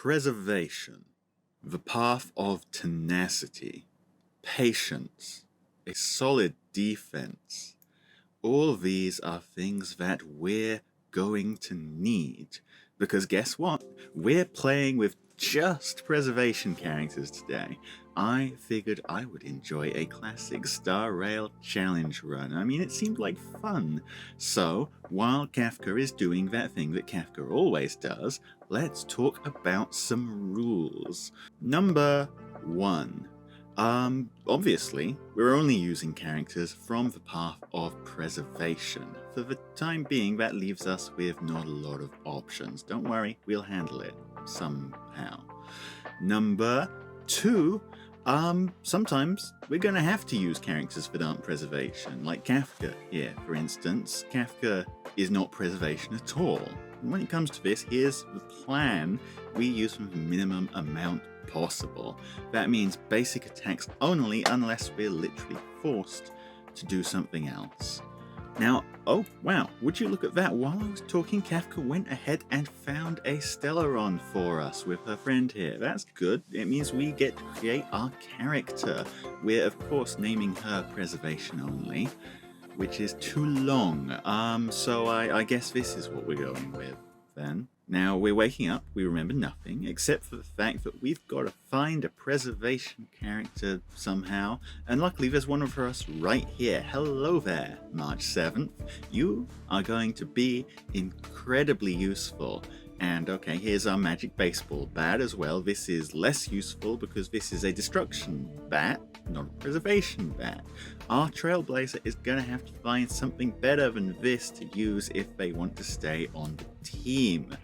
Preservation, the path of tenacity, patience, a solid defense. All these are things that we're going to need. Because guess what? We're playing with just preservation characters today. I figured I would enjoy a classic Star Rail challenge run. I mean, it seemed like fun. So, while Kafka is doing that thing that Kafka always does, let's talk about some rules. Number 1. Obviously, we're only using characters from the path of preservation. For the time being, that leaves us with not a lot of options. Don't worry, we'll handle it somehow. Number 2, sometimes we're going to have to use characters that aren't preservation, like Kafka here, for instance. Kafka is not preservation at all. When it comes to this, here's the plan. We use the minimum amount possible. That means basic attacks only unless we're literally forced to do something else. Now, oh wow, would you look at that, while I was talking, Kafka went ahead and found a Stellaron for us with her friend here. That's good. It means we get to create our character. We're of course naming her preservation only, which is too long. So I guess this is what we're going with then. Now we're waking up, we remember nothing, except for the fact that we've got to find a preservation character somehow, and luckily there's one of us right here. Hello there, March 7th. You are going to be incredibly useful. And okay, here's our magic baseball bat as well. This is less useful because this is a destruction bat, not a preservation bat. Our Trailblazer is going to have to find something better than this to use if they want to stay on the team.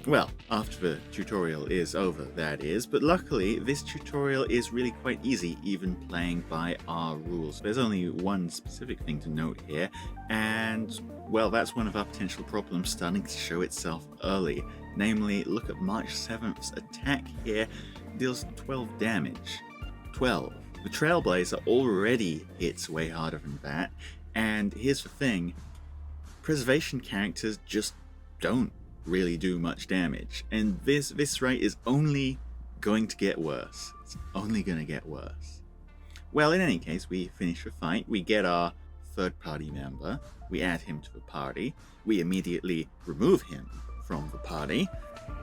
Well, after the tutorial is over, that is, but luckily this tutorial is really quite easy, even playing by our rules. There's only one specific thing to note here, and well, that's one of our potential problems starting to show itself early. Namely, look at March 7th's attack here, deals 12 damage. 12. The Trailblazer already hits way harder than that, and here's the thing, preservation characters just don't really do much damage, and this rate is only going to get worse. It's only going to get worse. Well, in any case, we finish the fight, we get our third party member, we add him to the party, we immediately remove him from the party,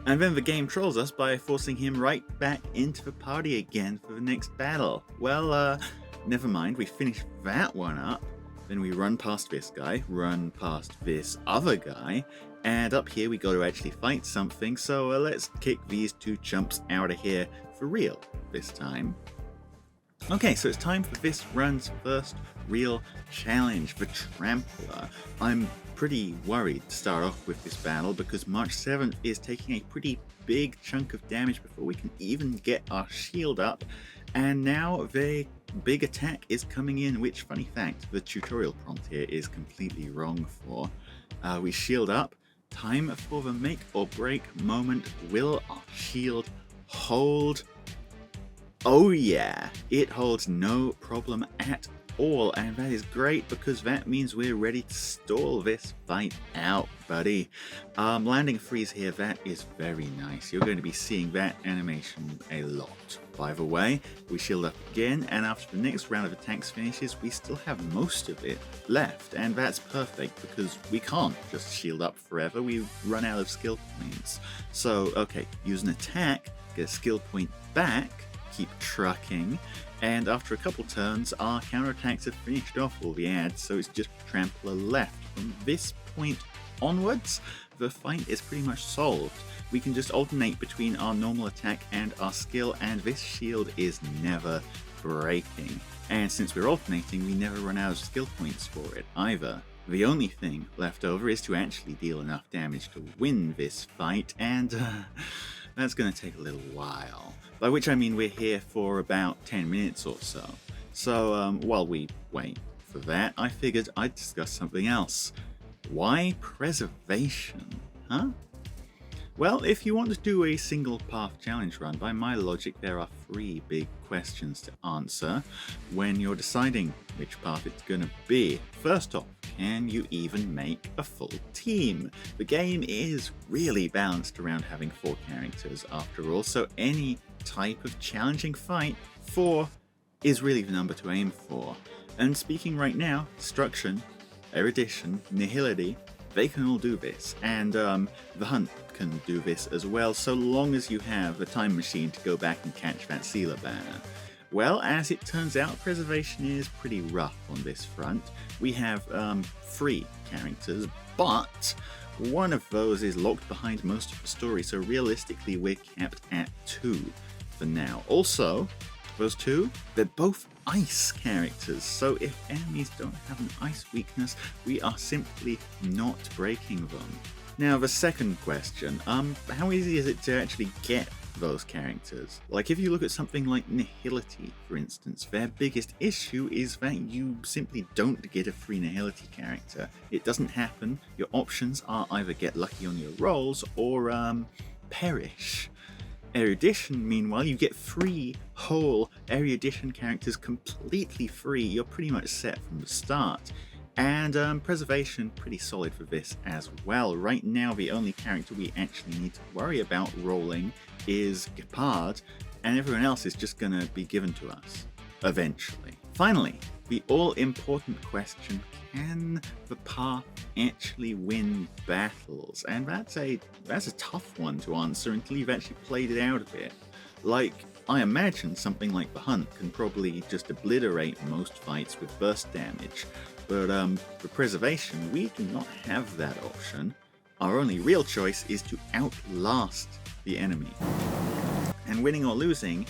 and then the game trolls us by forcing him right back into the party again for the next battle. Well, never mind, we finish that one up, then we run past this guy, run past this other guy, and up here we got to actually fight something, so let's kick these two chumps out of here for real this time. Okay, so it's time for this run's first real challenge, the Trampler. I'm pretty worried to start off with this battle because March 7th is taking a pretty big chunk of damage before we can even get our shield up, and now the big attack is coming in, which, funny fact, the tutorial prompt here is completely wrong for. We shield up, time for the make or break moment. Will our shield hold? Oh yeah, it holds no problem at all, and that is great because that means we're ready to stall this fight out, buddy. Landing freeze here, that is very nice. You're going to be seeing that animation a lot. By the way, we shield up again, and after the next round of attacks finishes, we still have most of it left, and that's perfect because we can't just shield up forever. We run out of skill points. So, okay, use an attack, get a skill point back, keep trucking, and after a couple turns, our counterattacks have finished off all the ads, so it's just Trampler left. From this point onwards, the fight is pretty much solved. We can just alternate between our normal attack and our skill, and this shield is never breaking. And since we're alternating, we never run out of skill points for it either. The only thing left over is to actually deal enough damage to win this fight, and that's going to take a little while. By which I mean we're here for about 10 minutes or so. So while we wait for that, I figured I'd discuss something else. Why preservation? Huh? Well, if you want to do a single path challenge run, by my logic there are 3 big questions to answer when you're deciding which path it's gonna be. First off, can you even make a full team? The game is really balanced around having 4 characters after all, so any type of challenging fight, 4 is really the number to aim for. And speaking right now, Destruction, Erudition, Nihility, they can all do this, and the Hunt can do this as well, so long as you have a time machine to go back and catch that Sealer banner. Well, as it turns out, Preservation is pretty rough on this front. We have 3 characters, but one of those is locked behind most of the story, so realistically we're capped at 2 for now. Also, those 2, they're both ice characters, so if enemies don't have an ice weakness, we are simply not breaking them. Now the second question, how easy is it to actually get those characters? Like if you look at something like Nihility, for instance, their biggest issue is that you simply don't get a free Nihility character. It doesn't happen. Your options are either get lucky on your rolls or perish. Erudition, meanwhile, you get 3 whole Erudition characters completely free. You're pretty much set from the start. And Preservation, pretty solid for this as well. Right now, the only character we actually need to worry about rolling is Gepard, and everyone else is just going to be given to us, eventually. Finally, the all-important question, can the path actually win battles? And that's a tough one to answer until you've actually played it out a bit. Like, I imagine something like the Hunt can probably just obliterate most fights with burst damage, but for Preservation, we do not have that option. Our only real choice is to outlast the enemy. And winning or losing,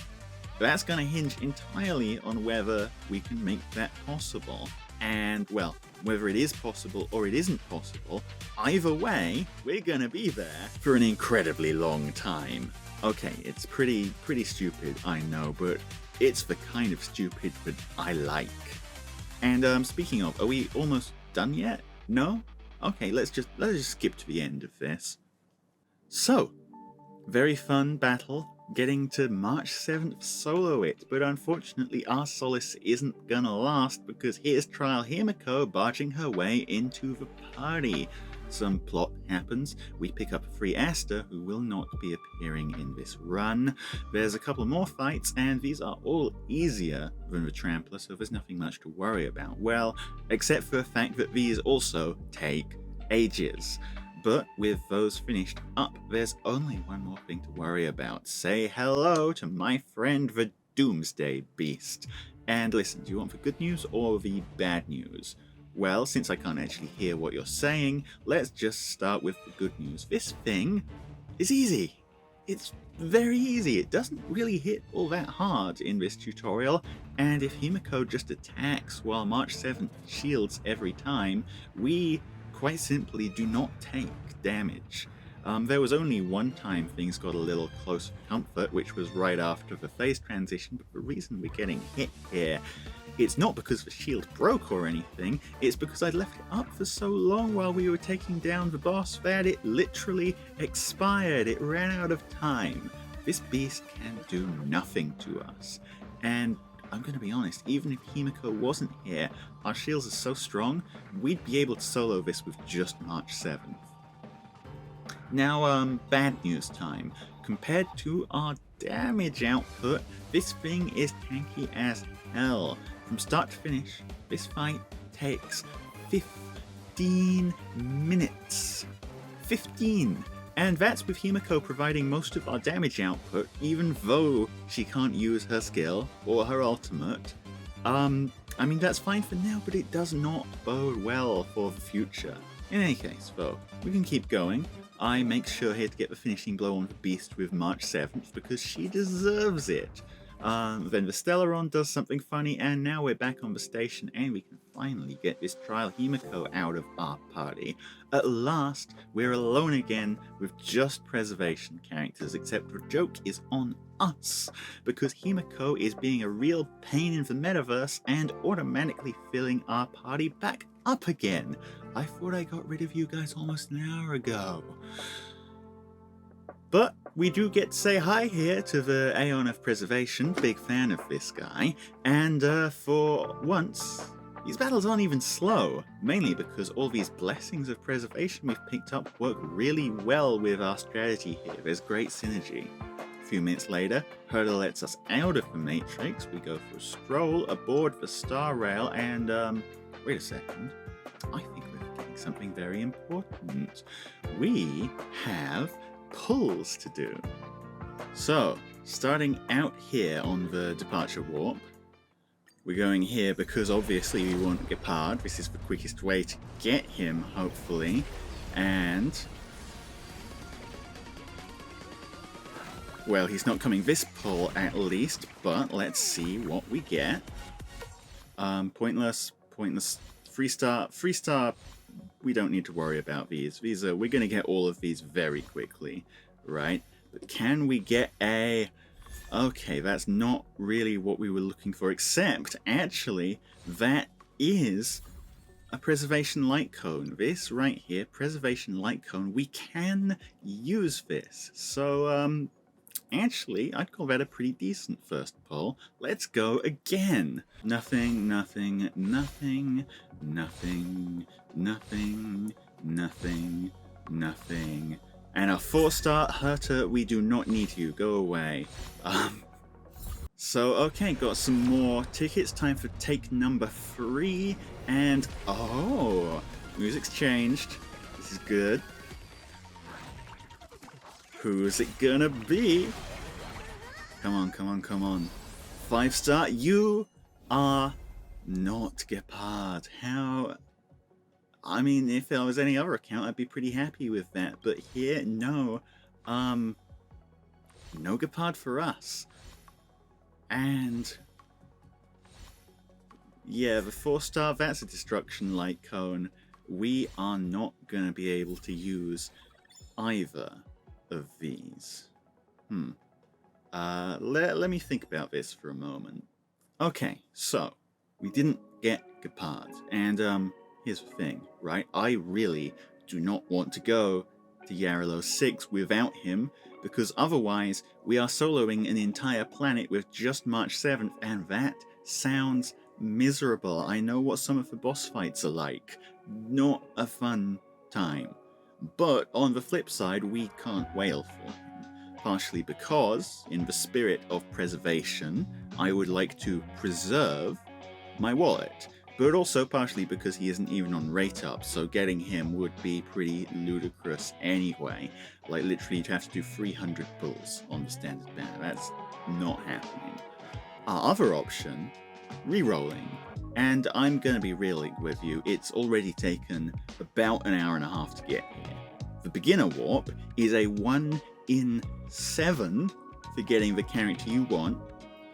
that's going to hinge entirely on whether we can make that possible. And, well, whether it is possible or it isn't possible, either way, we're going to be there for an incredibly long time. Okay, it's pretty stupid, I know, but it's the kind of stupid that I like. And speaking of, are we almost done yet? No? Okay, let's just skip to the end of this. So, very fun battle, getting to March 7th solo it, but unfortunately our SOLOS isn't gonna last because here's Trial Himiko barging her way into the party. Some plot happens, we pick up a free Aster who will not be appearing in this run. There's a couple more fights and these are all easier than the Trampler, so there's nothing much to worry about. Well, except for the fact that these also take ages. But with those finished up, there's only one more thing to worry about. Say hello to my friend the Doomsday Beast. And listen, do you want the good news or the bad news? Well, since I can't actually hear what you're saying, let's just start with the good news. This thing is easy. It's very easy. It doesn't really hit all that hard in this tutorial, and if Himiko just attacks while March 7th shields every time, we quite simply do not take damage. There was only one time things got a little close for comfort, which was right after the phase transition, but the reason we're getting hit here, it's not because the shield broke or anything, it's because I'd left it up for so long while we were taking down the boss that it literally expired, it ran out of time. This beast can do nothing to us, and I'm gonna be honest, even if Himiko wasn't here, our shields are so strong, we'd be able to solo this with just March 7th. Now, bad news time. Compared to our damage output, this thing is tanky as hell. From start to finish, this fight takes 15 minutes. 15! And that's with Himiko providing most of our damage output, even though she can't use her skill or her ultimate. I mean, that's fine for now, but it does not bode well for the future. In any case, though, we can keep going. I make sure here to get the finishing blow on the beast with March 7th because she deserves it. Then the Stellaron does something funny, and now we're back on the station and we can finally get this Trial Himiko out of our party. At last, we're alone again with just Preservation characters, except the joke is on us, because Himiko is being a real pain in the metaverse and automatically filling our party back up again. I thought I got rid of you guys almost an hour ago. But we do get to say hi here to the Aeon of Preservation, big fan of this guy, and for once, these battles aren't even slow, mainly because all these blessings of preservation we've picked up work really well with our strategy here. There's great synergy. A few minutes later, Hurdle lets us out of the Matrix, we go for a stroll aboard the Star Rail, and wait a second, I think we're forgetting something very important. We have pulls to do. So, starting out here on the departure warp, we're going here because obviously we want Gepard. This is the quickest way to get him, hopefully. And well, he's not coming this pull at least, but let's see what we get. Pointless. 3-star. We don't need to worry about these. We're going to get all of these very quickly, right? But can we get a... Okay, that's not really what we were looking for, except, actually, that is a Preservation Light Cone. This right here, Preservation Light Cone, we can use this. So, actually, I'd call that a pretty decent first pull. Let's go again. Nothing. And a 4-star Hurter, we do not need you. Go away. So, okay, got some more tickets. Time for take number 3. And, oh, music's changed. This is good. Who's it gonna be? Come on. 5-star, you are not Gepard. How? I mean, if there was any other account, I'd be pretty happy with that. But here, no. No Gepard for us. And yeah, the 4-star, that's a Destruction Light Cone. We are not gonna be able to use either of these. Let me think about this for a moment. Okay, so we didn't get Gepard, and here's the thing, right? I really do not want to go to Yarrow 6 without him, because otherwise we are soloing an entire planet with just March 7th, and that sounds miserable. I know what some of the boss fights are like. Not a fun time. But on the flip side, we can't wail for him. Partially because, in the spirit of preservation, I would like to preserve my wallet. But also partially because he isn't even on rate up, so getting him would be pretty ludicrous anyway. Like literally you'd have to do 300 pulls on the standard banner. That's not happening. Our other option, re-rolling. And I'm going to be real with you, it's already taken about an hour and a half to get here. The beginner warp is a 1 in 7 for getting the character you want.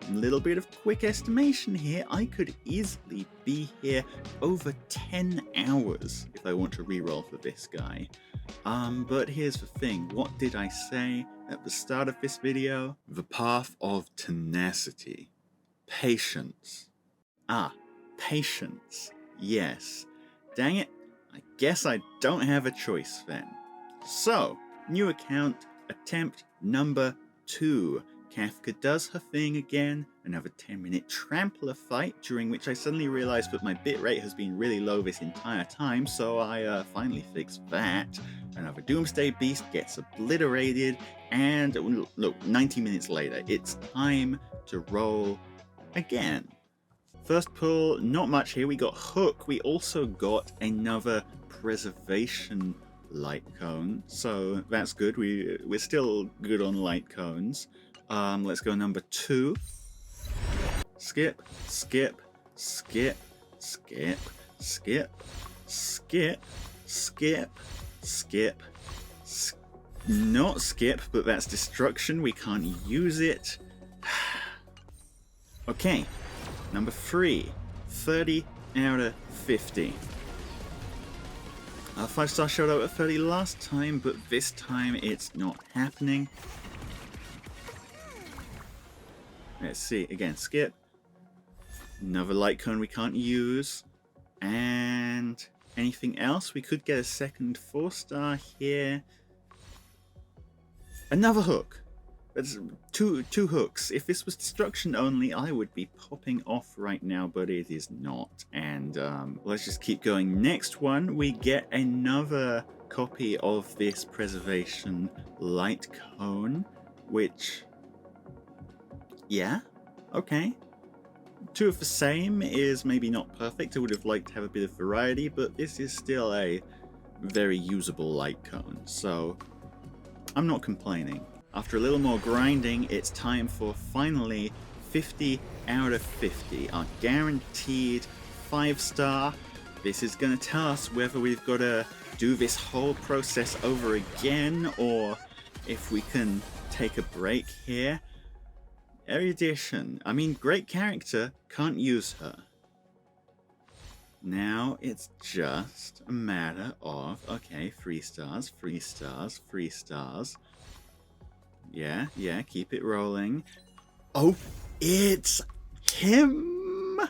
A little bit of quick estimation here, I could easily be here over 10 hours if I want to reroll for this guy. But here's the thing, what did I say at the start of this video? The path of tenacity. Patience. Patience. Yes. Dang it, I guess I don't have a choice then. So, new account, attempt number 2. Kafka does her thing again, another 10-minute Trampler fight, during which I suddenly realized that my bitrate has been really low this entire time, so I finally fixed that. Another Doomsday Beast gets obliterated, and look, 90 minutes later, it's time to roll again. First pull, not much here, we got Hook, we also got another Preservation Light Cone, so that's good, we're still good on light cones. Let's go number 2. Skip. Not skip, but that's destruction. We can't use it. Okay, number 3. 30 out of 50. Our 5-star showed up at 30 last time, but this time it's not happening. Let's see, again, skip. Another light cone we can't use. And anything else? We could get a second 4-star here. Another hook. That's two hooks. If this was destruction only, I would be popping off right now, but it is not. And let's just keep going. Next one, we get another copy of this preservation light cone, which, yeah, okay. Two of the same is maybe not perfect. I would have liked to have a bit of variety, but this is still a very usable light cone, so I'm not complaining. After a little more grinding, it's time for finally 50 out of 50, our guaranteed 5-star. This is going to tell us whether we've got to do this whole process over again, or if we can take a break here. Erudition. I mean, great character, can't use her. Now it's just a matter of, okay, 3 stars, 3 stars, 3 stars. Yeah, keep it rolling. Oh, it's him!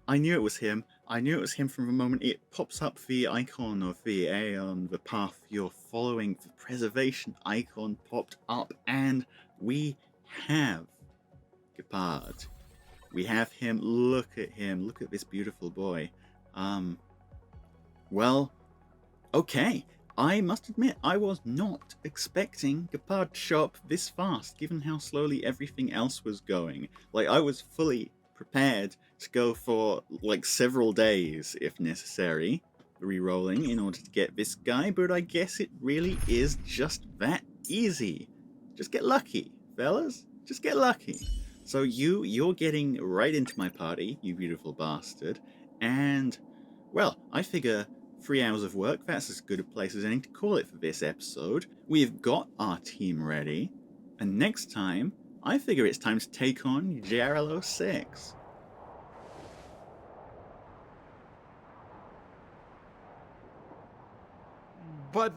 I knew it was him. I knew it was him from the moment it pops up the icon of the A on the path you're following. The preservation icon popped up, and we have Gepard. We have him. Look at him. Look at this beautiful boy. Well, okay. I must admit, I was not expecting Gepard to show up this fast, given how slowly everything else was going. Like, I was fully prepared to go for, like, several days, if necessary, re-rolling in order to get this guy, but I guess it really is just that easy. Just get lucky, fellas. Just get lucky. So you're getting right into my party, you beautiful bastard, and, well, I figure 3 hours of work, that's as good a place as any to call it for this episode. We've got our team ready, and next time, I figure it's time to take on Jarilo 6. But